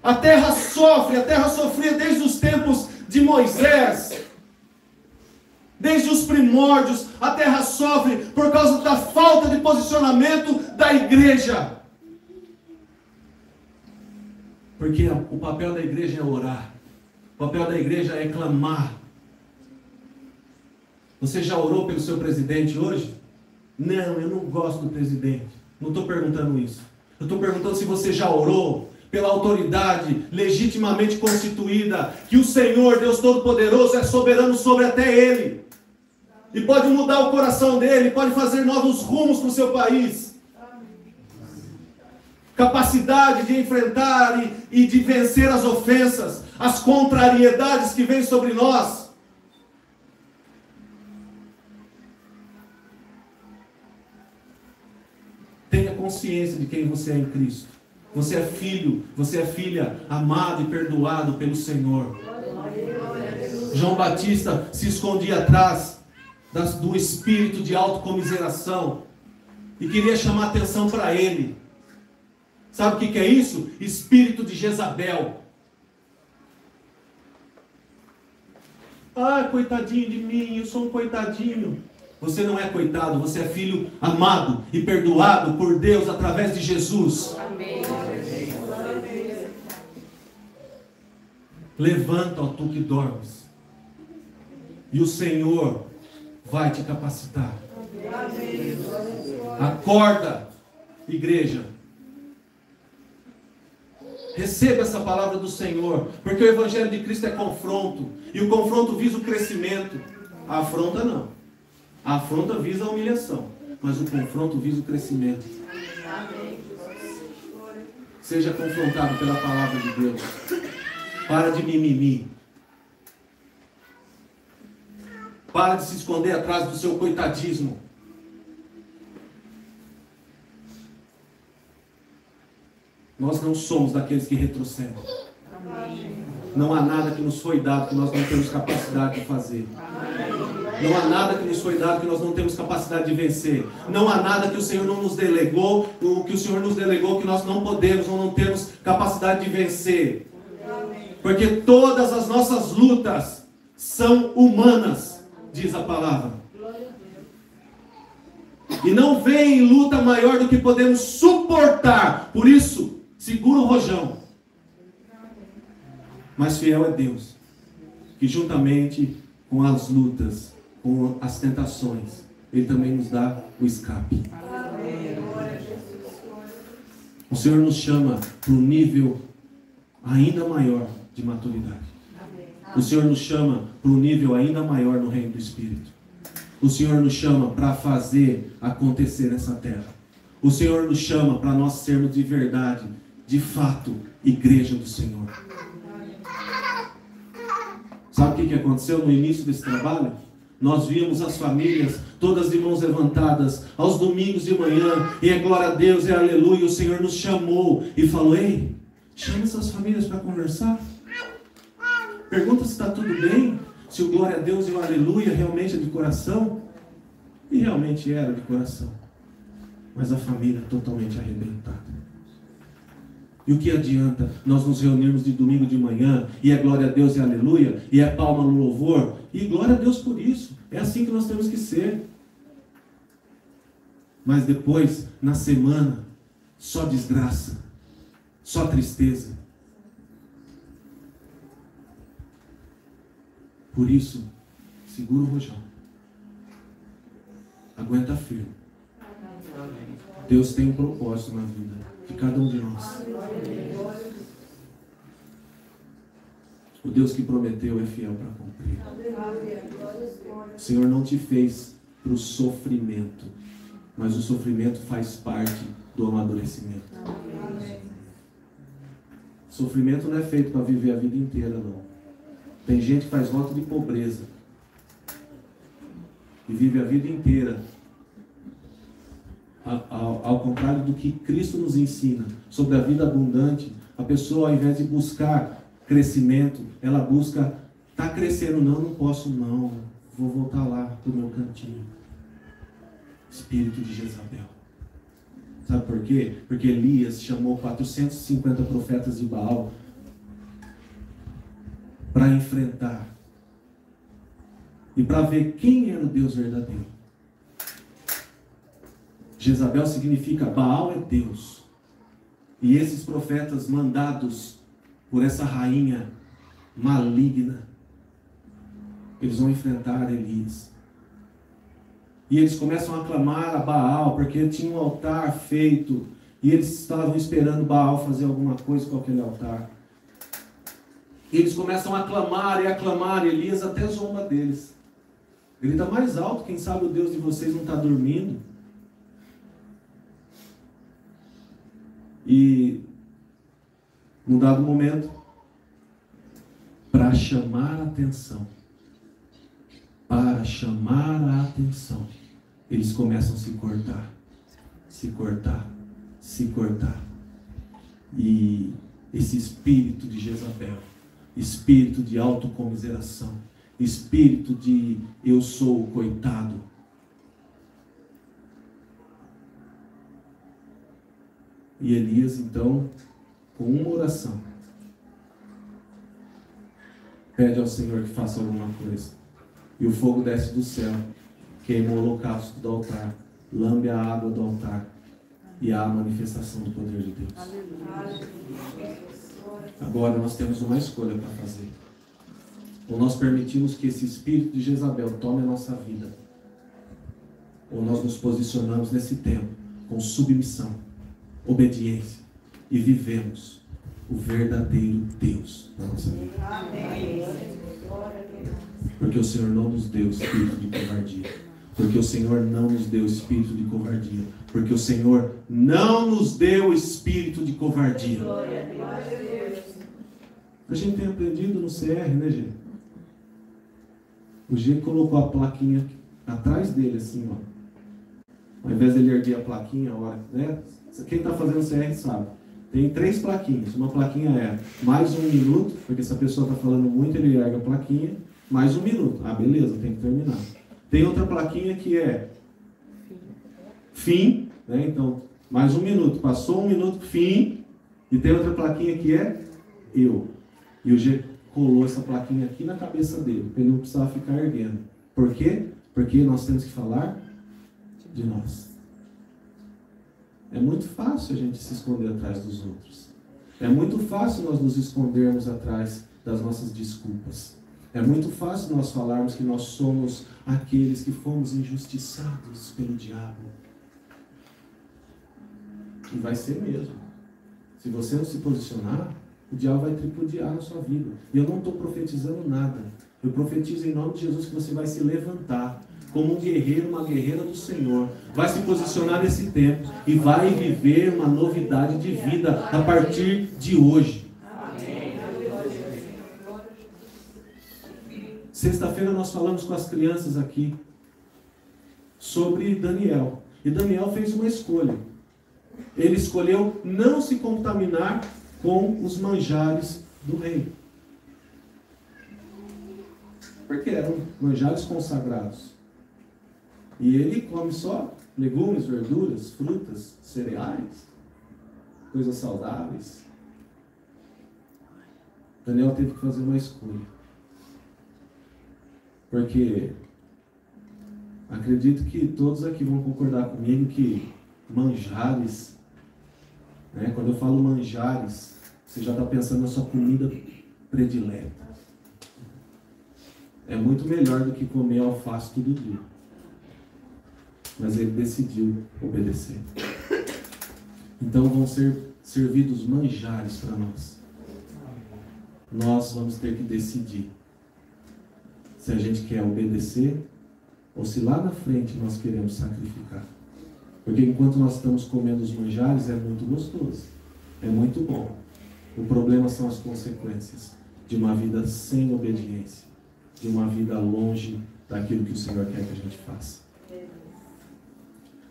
A terra sofria desde os tempos de Moisés, desde os primórdios. A terra sofre por causa da falta de posicionamento da igreja. Porque o papel da igreja é orar, o papel da igreja é clamar. Você já orou pelo seu presidente hoje? Não, eu não gosto do presidente. Não estou perguntando isso. Eu estou perguntando se você já orou pela autoridade legitimamente constituída, que o Senhor, Deus Todo-Poderoso, é soberano sobre até ele. E pode mudar o coração dele, pode fazer novos rumos para o seu país. Capacidade de enfrentar e de vencer as ofensas, as contrariedades que vêm sobre nós. Tenha consciência de quem você é em Cristo. Você é filho, você é filha, amado e perdoado pelo Senhor. João Batista se escondia atrás do espírito de autocomiseração e queria chamar atenção para ele. Sabe o que é isso? Espírito de Jezabel. Ah, coitadinho de mim, eu sou um coitadinho. Você não é coitado, você é filho amado e perdoado por Deus através de Jesus. Amém. Levanta, ó tu que dormes, e o Senhor vai te capacitar. Acorda, igreja. Receba essa palavra do Senhor, porque o Evangelho de Cristo é confronto, e o confronto visa o crescimento. A afronta não. A afronta visa a humilhação, mas o confronto visa o crescimento. Seja confrontado pela palavra de Deus. Para de mimimi. Para de se esconder atrás do seu coitadismo. Nós não somos daqueles que retrocedem. Não há nada que nos foi dado que nós não temos capacidade de fazer. Não há nada que nos foi dado que nós não temos capacidade de vencer. Não há nada que o Senhor não nos delegou, o que o Senhor nos delegou que nós não podemos ou não temos capacidade de vencer. Porque todas as nossas lutas são humanas, diz a palavra. E não vem luta maior do que podemos suportar. Por isso, segura o rojão. Mas fiel é Deus, que juntamente com as lutas, com as tentações, Ele também nos dá o escape. O Senhor nos chama para um nível ainda maior de maturidade. O Senhor nos chama para um nível ainda maior no reino do Espírito. O Senhor nos chama para fazer acontecer nessa terra. O Senhor nos chama para nós sermos de verdade, de fato, igreja do Senhor. Sabe o que aconteceu no início desse trabalho? Nós víamos as famílias, todas de mãos levantadas, aos domingos de manhã, e é glória a Deus, é aleluia. O Senhor nos chamou e falou: ei, chama essas famílias para conversar. Pergunta se está tudo bem, se o glória a Deus e o aleluia realmente é de coração. E realmente era de coração, mas a família totalmente arrebentada. E o que adianta nós nos reunirmos de domingo de manhã, e é glória a Deus e aleluia, e é palma no louvor, e glória a Deus por isso. É assim que nós temos que ser. Mas depois, na semana, só desgraça, só tristeza. Por isso, segura o rojão. Aguenta firme. Deus tem um propósito na vida de cada um de nós. O Deus que prometeu é fiel para cumprir. O Senhor não te fez para o sofrimento, mas o sofrimento faz parte do amadurecimento. O sofrimento não é feito para viver a vida inteira, não. Tem gente que faz voto de pobreza e vive a vida inteira ao contrário do que Cristo nos ensina sobre a vida abundante. A pessoa, ao invés de buscar crescimento, ela busca, está crescendo, não posso não, vou voltar lá para o meu cantinho. Espírito de Jezabel. Sabe por quê? Porque Elias chamou 450 profetas de Baal para enfrentar e para ver quem era o Deus verdadeiro. Jezabel significa Baal é Deus. E esses profetas mandados por essa rainha maligna, eles vão enfrentar Elias. E eles começam a clamar a Baal, porque tinha um altar feito, e eles estavam esperando Baal fazer alguma coisa com aquele altar. E eles começam a aclamar, e Elias até zomba deles. Grita mais alto, quem sabe o Deus de vocês não está dormindo. E, num dado momento, para chamar a atenção, eles começam a se cortar. E esse espírito de Jezabel, espírito de autocomiseração, espírito de eu sou o coitado, e Elias, então, com uma oração, pede ao Senhor que faça alguma coisa. E o fogo desce do céu, queima o holocausto do altar, lambe a água do altar, e há a manifestação do poder de Deus. Agora nós temos uma escolha para fazer. Ou nós permitimos que esse espírito de Jezabel tome a nossa vida, ou nós nos posicionamos nesse tempo com submissão, obediência, e vivemos o verdadeiro Deus na nossa vida. Porque o Senhor não nos deu espírito de covardia. Porque o Senhor não nos deu espírito de covardia. Porque o Senhor não nos deu espírito de covardia. A gente tem aprendido no CR, né, gente? O G colocou a plaquinha atrás dele, assim, ó. Ao invés de ele erguer a plaquinha, né? Quem está fazendo CR sabe. Tem 3 plaquinhas. Uma plaquinha é mais 1 minuto, porque se a pessoa está falando muito, ele ergue a plaquinha, mais 1 minuto. Ah, beleza, tem que terminar. Tem outra plaquinha que é fim, né? Então, mais 1 minuto. Passou 1 minuto, fim. E tem outra plaquinha que é eu. E o G colou essa plaquinha aqui na cabeça dele, para ele não precisar ficar erguendo. Por quê? Porque nós temos que falar de nós. É muito fácil a gente se esconder atrás dos outros. É muito fácil nós nos escondermos atrás das nossas desculpas. É muito fácil nós falarmos que nós somos aqueles que fomos injustiçados pelo diabo. E vai ser mesmo. Se você não se posicionar, o diabo vai tripudiar na sua vida. E eu não estou profetizando nada. Eu profetizo em nome de Jesus que você vai se levantar como um guerreiro, uma guerreira do Senhor. Vai se posicionar nesse tempo e vai viver uma novidade de vida a partir de hoje. Sexta-feira nós falamos com as crianças aqui sobre Daniel. E Daniel fez uma escolha. Ele escolheu não se contaminar com os manjares do rei. Porque eram manjares consagrados. E ele come só legumes, verduras, frutas, cereais, coisas saudáveis. Daniel teve que fazer uma escolha. Porque acredito que todos aqui vão concordar comigo que manjares, né, quando eu falo manjares, você já está pensando na sua comida predileta. É muito melhor do que comer alface todo dia. Mas ele decidiu obedecer. Então vão ser servidos manjares para nós. nós vamos ter que decidir se a gente quer obedecer ou se lá na frente nós queremos sacrificar. Porque enquanto nós estamos comendo os manjares é muito gostoso, é muito bom. O problema são as consequências de uma vida sem obediência, de uma vida longe daquilo que o Senhor quer que a gente faça.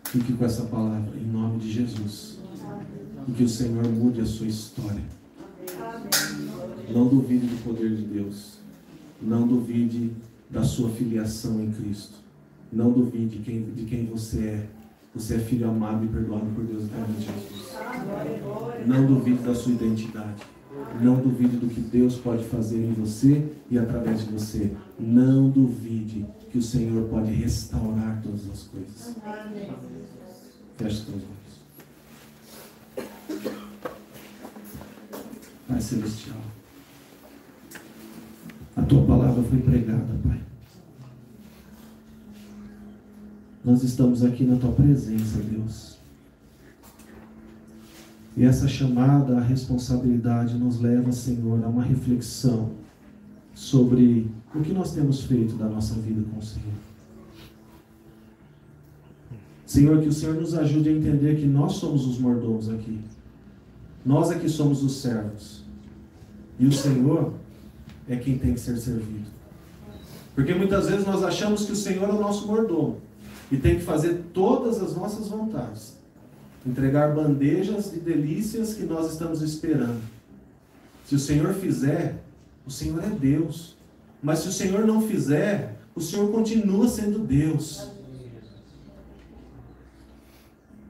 Fique com essa palavra em nome de Jesus. E que o Senhor mude a sua história. Não duvide do poder de Deus. Não duvide da sua filiação em Cristo. Não duvide de quem você é. Você é filho amado e perdoado por Deus através de Jesus. Não duvide da sua identidade. Não duvide do que Deus pode fazer em você e através de você. Não duvide que o Senhor pode restaurar todas as coisas. Feche os teus olhos. Pai Celestial, a Tua palavra foi pregada, Pai. Nós estamos aqui na Tua presença, Deus. E essa chamada à responsabilidade nos leva, Senhor, a uma reflexão sobre o que nós temos feito da nossa vida com o Senhor. Senhor, que o Senhor nos ajude a entender que nós somos os mordomos aqui. Nós é que somos os servos. E o Senhor é quem tem que ser servido. Porque muitas vezes nós achamos que o Senhor é o nosso mordomo e tem que fazer todas as nossas vontades. Entregar bandejas de delícias que nós estamos esperando. Se o Senhor fizer, o Senhor é Deus. Mas se o Senhor não fizer, o Senhor continua sendo Deus.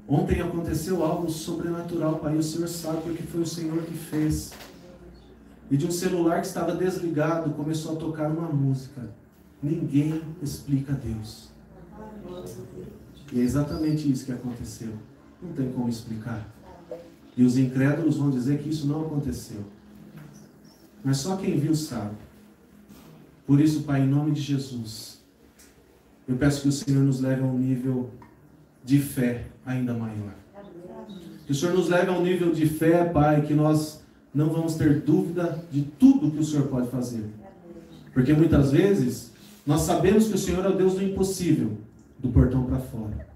Ontem aconteceu algo sobrenatural, Pai, e o Senhor sabe porque foi o Senhor que fez. E de um celular que estava desligado, começou a tocar uma música. Ninguém explica Deus. E é exatamente isso que aconteceu. Não tem como explicar. E os incrédulos vão dizer que isso não aconteceu. Mas só quem viu sabe. Por isso, Pai, em nome de Jesus, eu peço que o Senhor nos leve a um nível de fé ainda maior. Que o Senhor nos leve a um nível de fé, Pai, que nós não vamos ter dúvida de tudo que o Senhor pode fazer. Porque muitas vezes nós sabemos que o Senhor é o Deus do impossível, do portão para fora.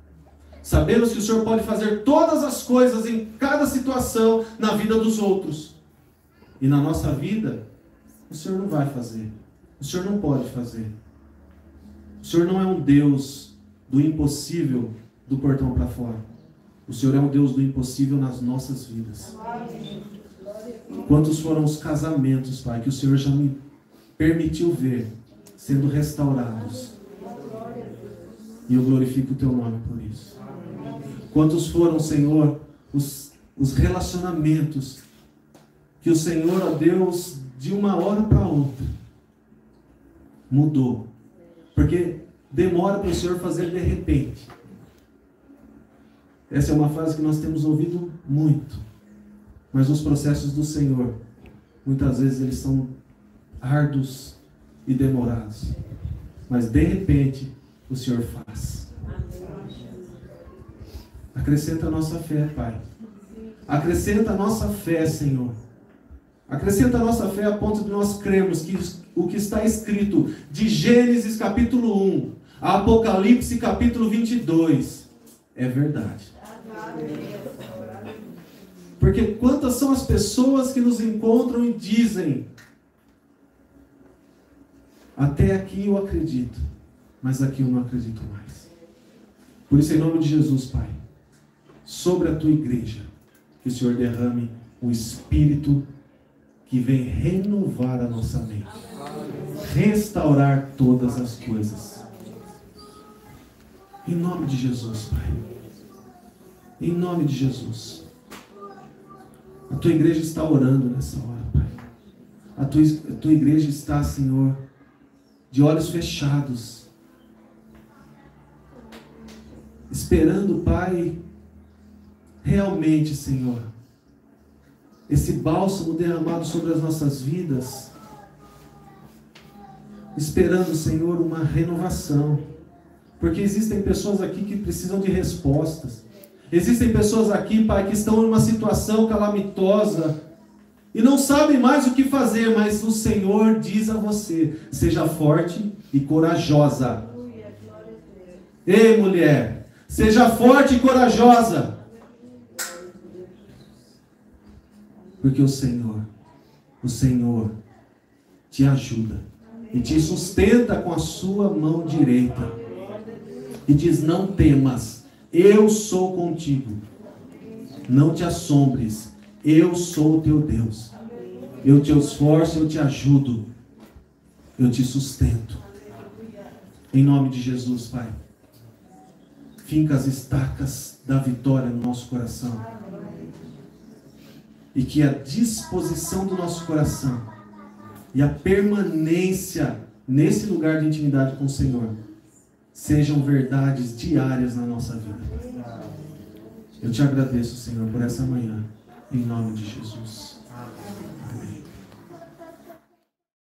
Sabemos que o Senhor pode fazer todas as coisas em cada situação na vida dos outros. E na nossa vida, o Senhor não vai fazer. O Senhor não pode fazer. O Senhor não é um Deus do impossível do portão para fora. O Senhor é um Deus do impossível nas nossas vidas. Quantos foram os casamentos, Pai, que o Senhor já me permitiu ver sendo restaurados. E eu glorifico o Teu nome por isso. Quantos foram, Senhor, os relacionamentos que o Senhor, ó Deus, de uma hora para outra, mudou. Porque demora para o Senhor fazer de repente. Essa é uma frase que nós temos ouvido muito. Mas os processos do Senhor, muitas vezes eles são árduos e demorados. Mas de repente, o Senhor faz. Acrescenta a nossa fé, Pai. Acrescenta a nossa fé, Senhor. Acrescenta a nossa fé a ponto de nós crermos que o que está escrito de Gênesis capítulo 1 a Apocalipse capítulo 22 é verdade. Porque quantas são as pessoas que nos encontram e dizem: até aqui eu acredito, mas aqui eu não acredito mais. Por isso, em nome de Jesus, Pai, sobre a Tua igreja, que o Senhor derrame o Espírito que vem renovar a nossa mente, restaurar todas as coisas. Em nome de Jesus, Pai. Em nome de Jesus. A Tua igreja está orando nessa hora, Pai. A tua igreja está, Senhor, de olhos fechados, esperando, Pai, realmente, Senhor, esse bálsamo derramado sobre as nossas vidas, esperando, Senhor, uma renovação, porque existem pessoas aqui que precisam de respostas, existem pessoas aqui, Pai, que estão em uma situação calamitosa, e não sabem mais o que fazer, mas o Senhor diz a você: seja forte e corajosa. Ei, mulher, seja forte e corajosa, porque o Senhor te ajuda e te sustenta com a sua mão direita e diz: não temas, eu sou contigo, não te assombres, eu sou o teu Deus, eu te esforço, eu te ajudo, eu te sustento. Em nome de Jesus, Pai, finca as estacas da vitória no nosso coração, e que a disposição do nosso coração e a permanência nesse lugar de intimidade com o Senhor sejam verdades diárias na nossa vida. Eu te agradeço, Senhor, por essa manhã, em nome de Jesus. Amém.